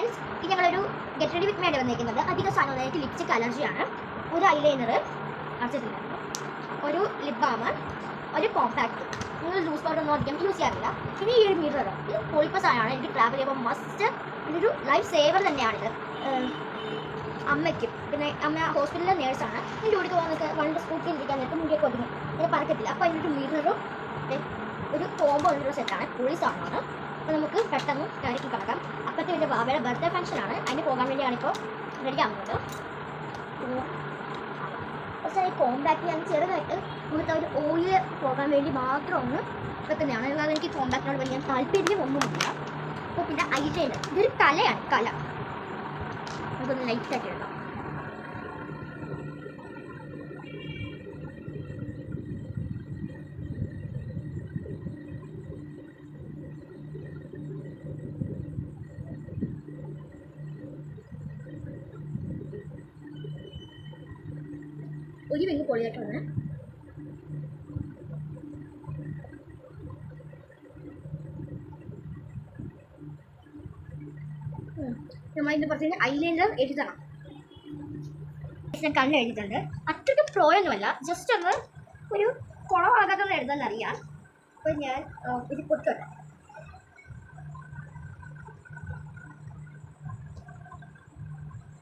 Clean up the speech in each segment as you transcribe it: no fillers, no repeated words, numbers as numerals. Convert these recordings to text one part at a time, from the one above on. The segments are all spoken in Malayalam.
ഫ്രണ്ട്സ്, ഇത് ഞങ്ങളൊരു ഗെറ്റ് റെഡി വിത്ത് മേഡ് വന്നിരിക്കുന്നത്. അധികം സാധനം എനിക്ക് ലിപ്സ്റ്റിക് അലർജിയാണ്. ഒരു ഐലൈനർ അടച്ചിട്ടുണ്ടായിരുന്നു, ഒരു ലിപ് ബാം, ഒരു കോമ്പാക്ട്. നിങ്ങൾ ലൂസ് പൗഡർ ഒന്നും അധികം യൂസ് ചെയ്യാറില്ല. പിന്നെ ഈ ഒരു മിറർ, ഇത് പൊളിപ്പ സാധനമാണ്. എനിക്ക് ട്രാവൽ ചെയ്യുമ്പോൾ മസ്റ്റ് ഇതൊരു ലൈഫ് സേവർ തന്നെയാണിത്. അമ്മയ്ക്കും പിന്നെ അമ്മ ഹോസ്പിറ്റലിലെ നേഴ്സാണ്. എൻ്റെ കൂടെ പോകുന്നൊക്കെ വണ്ടി സ്കൂട്ടിയിൽ ഇരിക്കാൻ നേരത്തെ മുടിയൊക്കെ ഒതുങ്ങി അങ്ങനെ പറക്കത്തില്ല. അപ്പോൾ അതിനൊരു മിററും ഒരു കോംബോ ഉള്ളൊരു സെറ്റാണ്. പൊളി സാധനമാണ്. അപ്പോൾ നമുക്ക് പെട്ടെന്ന് കാര്യത്തിൽ കിടക്കാം. അപ്പോഴത്തെ എൻ്റെ ബാബയുടെ ബർത്ത്ഡേ ഫംഗ്ഷനാണ്. അതിന് പോകാൻ വേണ്ടിയാണ് ഇപ്പോൾ റെഡി ആകുന്നത്. പക്ഷേ ഈ കോമ്പാക്ട് ഞാൻ ചെറുതായിട്ട് ഇവിടുത്തെ ഒരു ഓയിൽ പോകാൻ വേണ്ടി മാത്രം ഒന്ന് വെക്കുന്നതാണ്. അല്ലാതെ എനിക്ക് കോമ്പാക്റ്റിനോട് വലിയ താല്പര്യമൊന്നുമില്ല. അപ്പോൾ പിന്നെ ഐലൈനർ, ഇതൊരു കലയാണ്, കല. നമുക്കൊന്ന് ലൈറ്റായിട്ട് ഇടാം. ഒരു വിങ്ങ് പൊളിയായിട്ടാണ്. നമ്മളിതിൻ്റെ പുറത്ത് ഐലൈനർ എഴുതണം. ഞാൻ കണ്ണ് എഴുതിയിട്ടുണ്ട്. അത്രയ്ക്ക് പ്രോയൊന്നുമല്ല, ജസ്റ്റ് ഒന്ന് ഒരു കുളമാകാത്തൊന്ന് എഴുതാനറിയാം. അപ്പോൾ ഞാൻ ഇത് പൊട്ടോട്ടെ.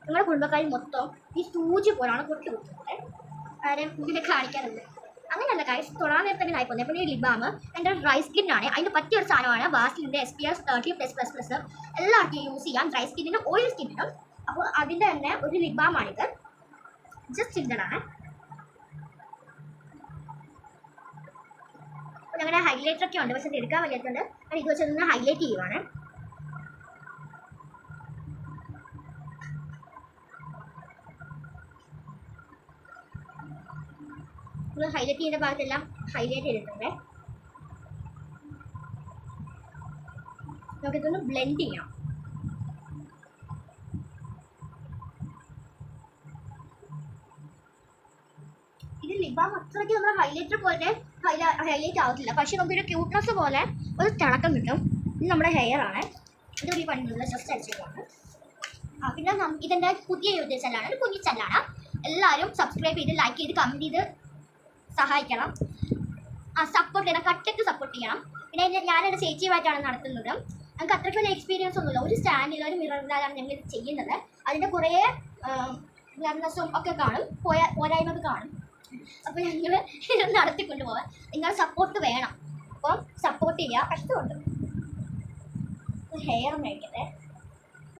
നിങ്ങളുടെ കുടുംബക്കാരി മൊത്തം ഈ സൂചി പോലാണ് പൊട്ടി കൊടുക്കുന്നത്. കാര്യം ഇതിനെ കാണിക്കാറുണ്ട്. അങ്ങനെയല്ല കാര്യം തൊടാൻ നേരത്തെ തന്നെ ആയിപ്പോകുന്നത്. അപ്പോൾ ഈ ലിബാം എൻ്റെ ഡ്രൈ സ്കിന്നാണ്. അതിന് പറ്റിയൊരു സാധനമാണ് വാസ്ലിൻ്റെ SPF 30++. എല്ലാവർക്കും യൂസ് ചെയ്യാം, ഡ്രൈ സ്കിന്നിനും ഓയിൽ സ്കിന്നിനും. അപ്പോൾ അതിൻ്റെ തന്നെ ഒരു ലിബാമാണിത്. ജസ്റ്റ് ഇതാണ്. അപ്പോൾ ഞങ്ങളുടെ ഹൈലൈറ്ററൊക്കെ ഉണ്ട്, പക്ഷെ ഇത് എടുക്കാൻ വയ്യാത്തതുകൊണ്ട് അത് ഇത് വെച്ചൊന്ന് ഹൈലൈറ്റ് ചെയ്യുവാണ്. ഹൈലൈറ്റ് ചെയ്യുന്ന ഭാഗത്തെല്ലാം ഹൈലൈറ്റ് ചെയ്തിട്ടുണ്ട്. നമുക്കിതൊന്ന് ബ്ലെൻഡ് ചെയ്യാം. ഇത് ലിബാം അത്രയ്ക്ക് നമ്മുടെ ഹൈലൈറ്റർ പോലെ ഹൈലൈറ്റ് ആവത്തില്ല, പക്ഷെ നമുക്കൊരു ക്യൂട്ട്നെസ് പോലെ ഒരു തിളക്കം കിട്ടും. ഇത് നമ്മുടെ ഹെയർ ആണ്. ഇതൊരു പണിയുള്ള ജസ്റ്റ് അടിച്ചിട്ടാണ്. പിന്നെ ഇതെൻ്റെ പുതിയ യൂട്യൂബ് ചാനലാണ്, ഒരു കുഞ്ഞു ചാനലാണ്. എല്ലാവരും സബ്സ്ക്രൈബ് ചെയ്ത് ലൈക്ക് ചെയ്ത് കമൻറ്റ് ചെയ്ത് സഹായിക്കണം. സപ്പോർട്ട് ചെയ്യണം, കട്ടയ്ക്ക് സപ്പോർട്ട് ചെയ്യണം. പിന്നെ ഞാനെൻ്റെ ചേച്ചിയുമായിട്ടാണ് നടത്തുന്നത്. ഞങ്ങൾക്ക് അത്രയ്ക്ക് വലിയ എക്സ്പീരിയൻസ് ഒന്നുമില്ല. ഒരു സ്റ്റാൻഡിൽ ഒരു മിററിലാണ് ഞങ്ങൾ ഇത് ചെയ്യുന്നത്. അതിൻ്റെ കുറേ ബ്ലർനെസ്സും ഒക്കെ കാണും, പോരായ്മൊക്കെ കാണും. അപ്പോൾ ഞങ്ങൾ ഇത് നടത്തിക്കൊണ്ട് പോകാൻ നിങ്ങൾ സപ്പോർട്ട് വേണം. അപ്പോൾ സപ്പോർട്ട് ചെയ്യുക. കഷ്ടമുണ്ട്. ഹെയർ മേടിക്കട്ടെ.